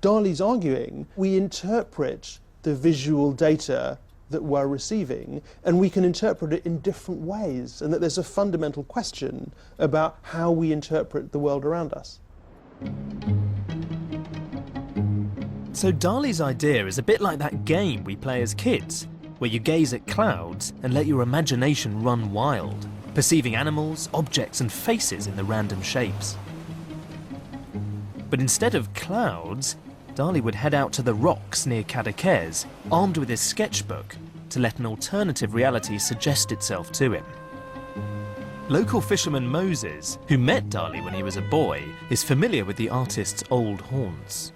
Dali's arguing we interpret the visual data that we're receiving, and we can interpret it in different ways, and that there's a fundamental question about how we interpret the world around us. So Dali's idea is a bit like that game we play as kids, where you gaze at clouds and let your imagination run wild, perceiving animals, objects and faces in the random shapes. But instead of clouds, Dali would head out to the rocks near Cadaqués, armed with his sketchbook, to let an alternative reality suggest itself to him. Local fisherman Moses, who met Dali when he was a boy, is familiar with the artist's old haunts.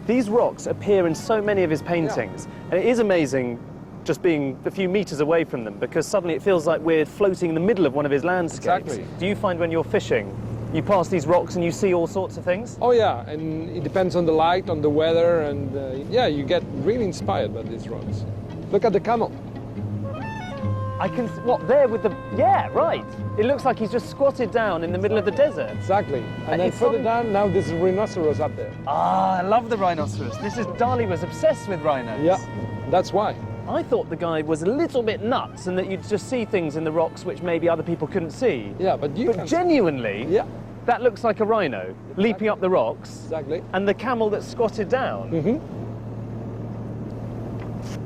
These rocks appear in so many of his paintings, and it is amazing just being a few meters away from them, because suddenly it feels like we're floating in the middle of one of his landscapes. Exactly. Do you find when you're fishing, you pass these rocks and you see all sorts of things? Oh yeah, and it depends on the light, on the weather, and yeah, you get really inspired by these rocks. Look at the camel. I can, what, there with the, yeah, right. It looks like he's just squatted down in the middle of the desert. Exactly. And then further down, now there's a rhinoceros up there. Ah, I love the rhinoceros. Dali was obsessed with rhinos. Yeah, that's why. I thought the guy was a little bit nuts and that you'd just see things in the rocks which maybe other people couldn't see. Yeah, but you can. Genuinely, yeah, that looks like a rhino leaping up the rocks. Exactly. And the camel that's squatted down. Mm-hmm.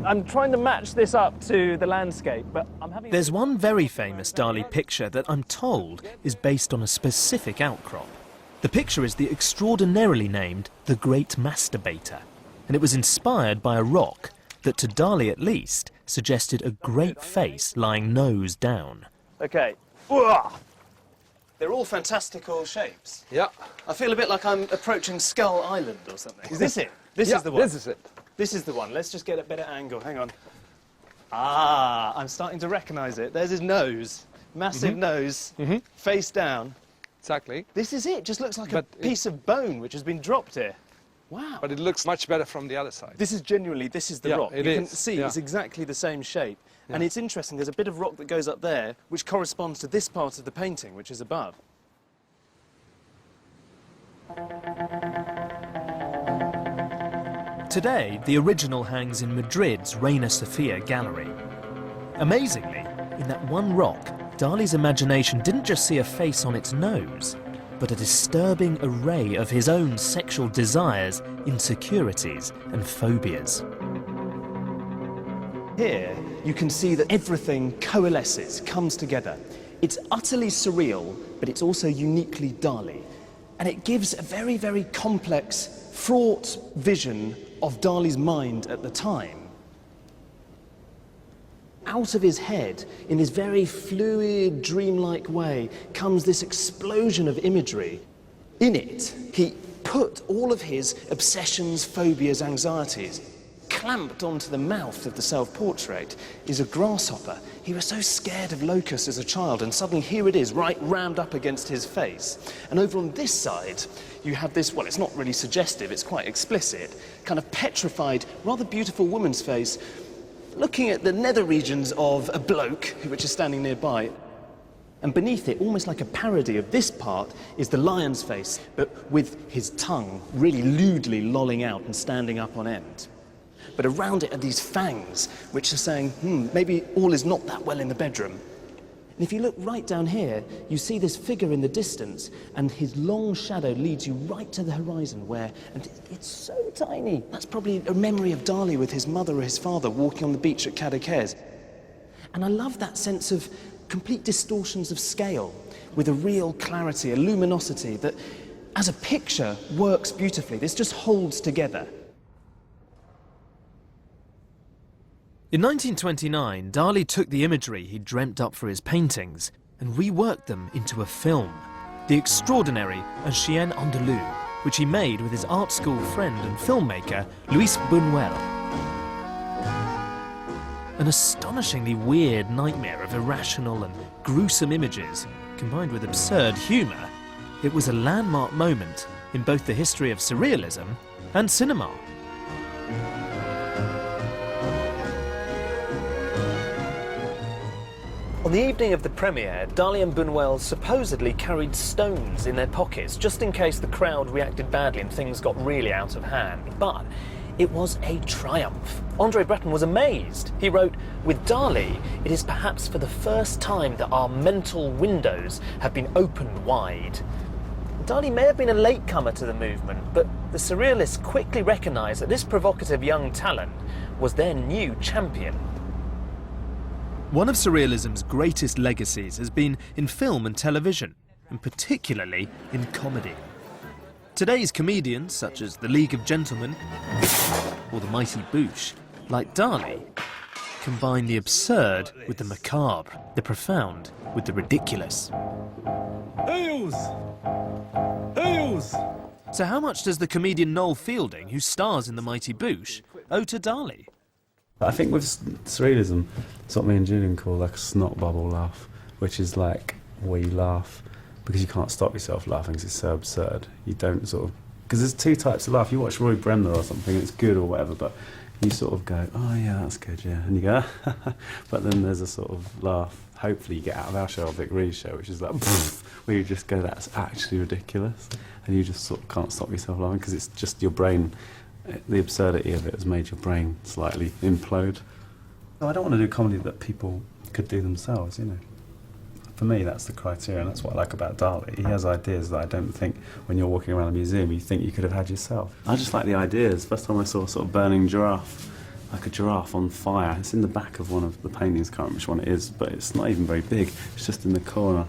I'm trying to match this up to the landscape, but I'm having... There's one very famous Dali picture that I'm told is based on a specific outcrop. The picture is the extraordinarily named The Great Masturbator, and it was inspired by a rock that, to Dali at least, suggested a great face lying nose down. Okay. They're all fantastical shapes. Yeah. I feel a bit like I'm approaching Skull Island or something. Is this it? This is the one? This is it. This is the one. Let's just get a better angle. Hang on. Ah, I'm starting to recognise it. There's his nose. Massive nose. Face down. Exactly. This is it. Just looks like a piece of bone which has been dropped here. Wow. But it looks much better from the other side. This is genuinely, this is the rock. You can see it's exactly the same shape. Yeah. And it's interesting, there's a bit of rock that goes up there which corresponds to this part of the painting, which is above. Today, the original hangs in Madrid's Reina Sofia gallery. Amazingly, in that one rock, Dali's imagination didn't just see a face on its nose, but a disturbing array of his own sexual desires, insecurities, and phobias. Here, you can see that everything coalesces, comes together. It's utterly surreal, but it's also uniquely Dali. And it gives a very, very complex, fraught vision of Dali's mind at the time. Out of his head, in this very fluid, dreamlike way, comes this explosion of imagery. In it, he put all of his obsessions, phobias, anxieties. Clamped onto the mouth of the self-portrait is a grasshopper. He was so scared of locusts as a child, and suddenly here it is, right rammed up against his face. And over on this side, you have this, well, it's not really suggestive, it's quite explicit, kind of petrified, rather beautiful woman's face, looking at the nether regions of a bloke, which is standing nearby. And beneath it, almost like a parody of this part, is the lion's face, but with his tongue really lewdly lolling out and standing up on end. But around it are these fangs, which are saying, maybe all is not that well in the bedroom. And if you look right down here, you see this figure in the distance, and his long shadow leads you right to the horizon where, and it's so tiny. That's probably a memory of Dali with his mother or his father walking on the beach at Cadaqués. And I love that sense of complete distortions of scale, with a real clarity, a luminosity that, as a picture, works beautifully. This just holds together. In 1929, Dali took the imagery he'd dreamt up for his paintings and reworked them into a film, The Extraordinary Un Chien Andalou, which he made with his art school friend and filmmaker, Luis Buñuel. An astonishingly weird nightmare of irrational and gruesome images, combined with absurd humour, it was a landmark moment in both the history of surrealism and cinema. On the evening of the premiere, Dali and Buñuel supposedly carried stones in their pockets, just in case the crowd reacted badly and things got really out of hand. But it was a triumph. Andre Breton was amazed. He wrote, "With Dali, it is perhaps for the first time that our mental windows have been opened wide." Dali may have been a latecomer to the movement, but the Surrealists quickly recognised that this provocative young talent was their new champion. One of Surrealism's greatest legacies has been in film and television, and particularly in comedy. Today's comedians, such as the League of Gentlemen or the Mighty Boosh, like Dali, combine the absurd with the macabre, the profound with the ridiculous. So how much does the comedian Noel Fielding, who stars in the Mighty Boosh, owe to Dali? I think with Surrealism, it's what me and Julian call like a snot bubble laugh, which is like where you laugh because you can't stop yourself laughing because it's so absurd. You don't sort of... Because there's two types of laugh. You watch Roy Bremner or something, it's good or whatever, but you sort of go, oh yeah, that's good, yeah. And you go, but then there's a sort of laugh, hopefully you get out of our show, Vic Reed's show, which is like, where you just go, that's actually ridiculous. And you just sort of can't stop yourself laughing because it's just your brain... The absurdity of it has made your brain slightly implode. I don't want to do comedy that people could do themselves, you know. For me, that's the criteria, and that's what I like about Dali. He has ideas that I don't think, when you're walking around a museum, you think you could have had yourself. I just like the ideas. First time I saw a sort of burning giraffe, like a giraffe on fire. It's in the back of one of the paintings, can't remember which one it is, but it's not even very big. It's just in the corner.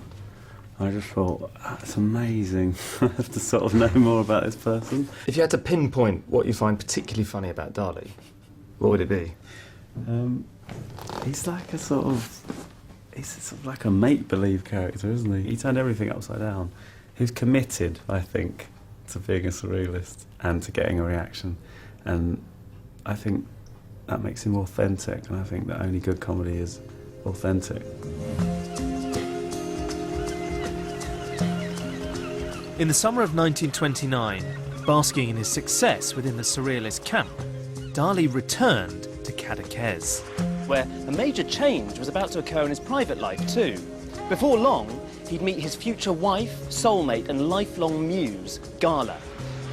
I just thought, that's amazing. I have to sort of know more about this person. If you had to pinpoint what you find particularly funny about Dali, what would it be? He's like a sort of... He's sort of like a make-believe character, isn't he? He turned everything upside down. He was committed, I think, to being a surrealist and to getting a reaction. And I think that makes him authentic, and I think that only good comedy is authentic. In the summer of 1929, basking in his success within the Surrealist camp, Dali returned to Cadaqués, where a major change was about to occur in his private life too. Before long, he'd meet his future wife, soulmate and lifelong muse, Gala.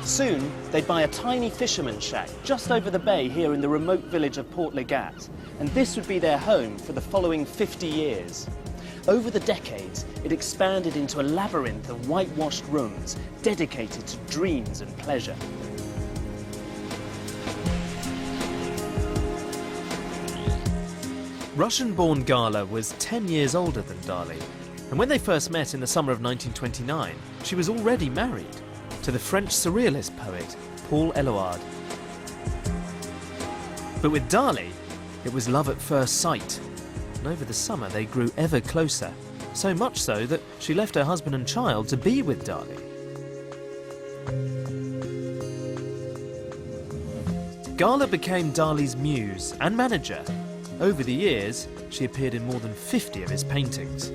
Soon, they'd buy a tiny fisherman's shack just over the bay here in the remote village of Port Legat, and this would be their home for the following 50 years. Over the decades, it expanded into a labyrinth of whitewashed rooms dedicated to dreams and pleasure. Russian-born Gala was 10 years older than Dali, and when they first met in the summer of 1929, she was already married to the French surrealist poet Paul Eluard. But with Dali, it was love at first sight. And over the summer they grew ever closer, so much so that she left her husband and child to be with Dali. Gala became Dali's muse and manager. Over the years, she appeared in more than 50 of his paintings.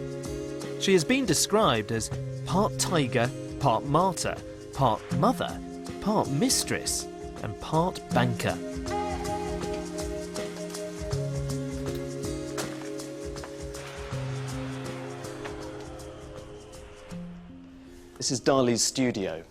She has been described as part tiger, part martyr, part mother, part mistress, and part banker. This is Dali's studio.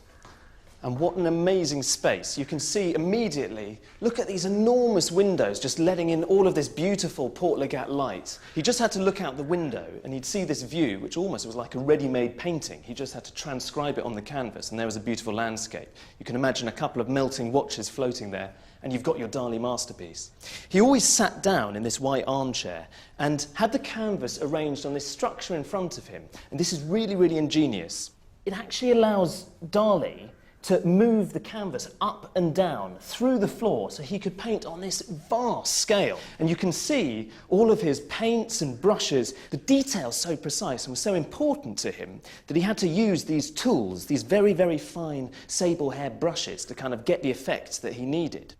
And what an amazing space. You can see immediately, look at these enormous windows just letting in all of this beautiful Port Legat light. He just had to look out the window and he'd see this view, which almost was like a ready-made painting. He just had to transcribe it on the canvas and there was a beautiful landscape. You can imagine a couple of melting watches floating there and you've got your Dali masterpiece. He always sat down in this white armchair and had the canvas arranged on this structure in front of him. And this is really, really ingenious. It actually allows Dali to move the canvas up and down through the floor so he could paint on this vast scale. And you can see all of his paints and brushes, the details so precise and were so important to him that he had to use these tools, these very, very fine sable hair brushes to kind of get the effects that he needed.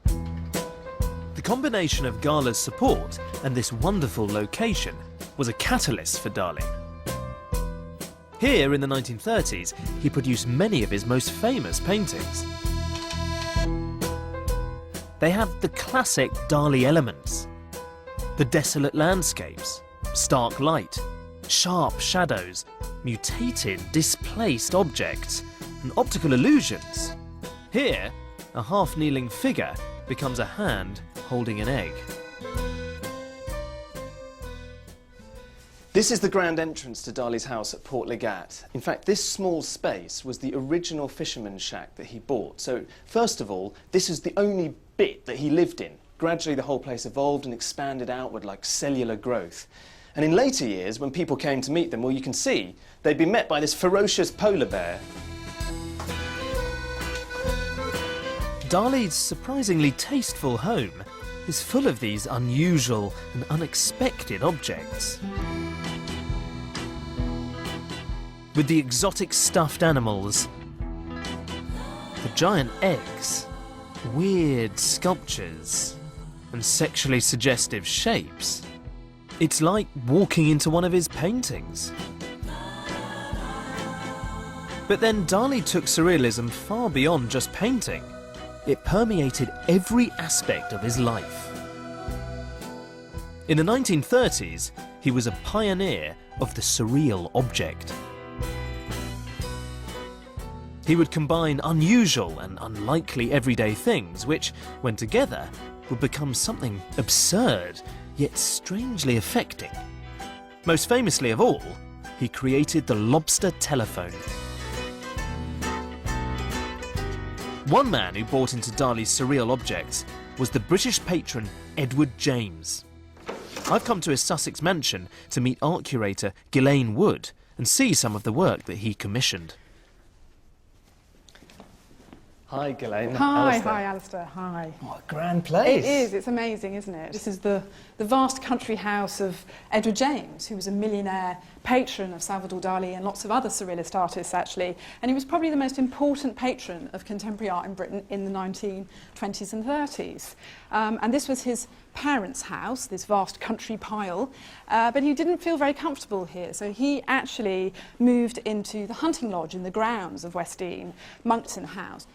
The combination of Gala's support and this wonderful location was a catalyst for Dali. Here in the 1930s, he produced many of his most famous paintings. They have the classic Dali elements, the desolate landscapes, stark light, sharp shadows, mutated, displaced objects, and optical illusions. Here, a half-kneeling figure becomes a hand holding an egg. This is the grand entrance to Dali's house at Port Legat. In fact, this small space was the original fisherman's shack that he bought. So, first of all, this is the only bit that he lived in. Gradually, the whole place evolved and expanded outward like cellular growth. And in later years, when people came to meet them, well, you can see, they'd been met by this ferocious polar bear. Dali's surprisingly tasteful home is full of these unusual and unexpected objects. With the exotic stuffed animals, the giant eggs, weird sculptures, and sexually suggestive shapes, it's like walking into one of his paintings. But then Dali took surrealism far beyond just painting. It permeated every aspect of his life. In the 1930s, he was a pioneer of the surreal object. He would combine unusual and unlikely everyday things, which, when together, would become something absurd, yet strangely affecting. Most famously of all, he created the lobster telephone. One man who bought into Dali's surreal objects was the British patron Edward James. I've come to his Sussex mansion to meet art curator Ghislaine Wood and see some of the work that he commissioned. Hi, Ghislaine. Hi, Alistair. Hi. What a grand place. It is. It's amazing, isn't it? This is the vast country house of Edward James, who was a millionaire patron of Salvador Dali and lots of other surrealist artists, actually. And he was probably the most important patron of contemporary art in Britain in the 1920s and 30s. And this was his parents' house, this vast country pile, but he didn't feel very comfortable here, so he actually moved into the hunting lodge in the grounds of West Dean, Monckton House,